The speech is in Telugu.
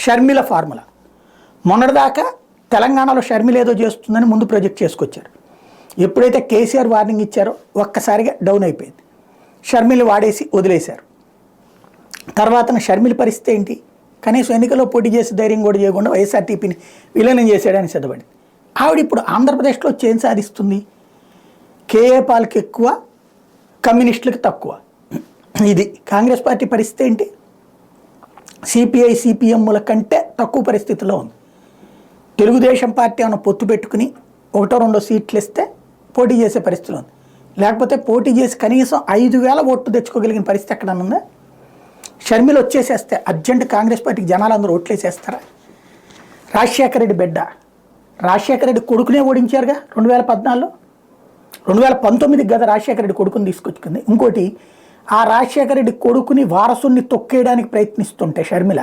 షర్మిల ఫార్ములా మొన్నటిదాకా తెలంగాణలో షర్మిల ఏదో చేస్తుందని ముందు ప్రొజెక్ట్ చేసుకొచ్చారు. ఎప్పుడైతే కేసీఆర్ వార్నింగ్ ఇచ్చారో ఒక్కసారిగా డౌన్ అయిపోయింది. షర్మిల వాడేసి వదిలేశారు. తర్వాత షర్మిల పరిస్థితి ఏంటి? కనీసం ఎన్నికల్లో పోటీ చేసి ధైర్యం కూడా చేయకుండా వైఎస్ఆర్టీపీని విలీనం చేసేయడానికి సిద్ధపడింది. ఆవిడ ఇప్పుడు ఆంధ్రప్రదేశ్లో వచ్చి ఏం సాధిస్తుంది? కేఏ పాల్కి ఎక్కువ, కమ్యూనిస్టులకు తక్కువ. ఇది కాంగ్రెస్ పార్టీ పరిస్థితి ఏంటి? సిపిఐ సిపిఎంల కంటే తక్కువ పరిస్థితిలో ఉంది. తెలుగుదేశం పార్టీ అన్న పొత్తు పెట్టుకుని 1-2 సీట్లు ఇస్తే పోటీ చేసే పరిస్థితిలో ఉంది. లేకపోతే పోటీ చేసి కనీసం 5,000 ఓట్లు తెచ్చుకోగలిగిన పరిస్థితి ఎక్కడన్నా ఉందా? షర్మిల వచ్చేసేస్తే అర్జెంట్ కాంగ్రెస్ పార్టీకి జనాలు అందరూ ఓట్లేసేస్తారా? రాజశేఖర రెడ్డి బిడ్డ, రాజశేఖర రెడ్డి కొడుకునే ఓడించారుగా 2014లో. 2019కి కదా రాజశేఖర రెడ్డి కొడుకుని తీసుకొచ్చుకుంది. ఇంకోటి, ఆ రాజశేఖర రెడ్డి కొడుకుని వారసుని తొక్కేయడానికి ప్రయత్నిస్తుంటే షర్మిల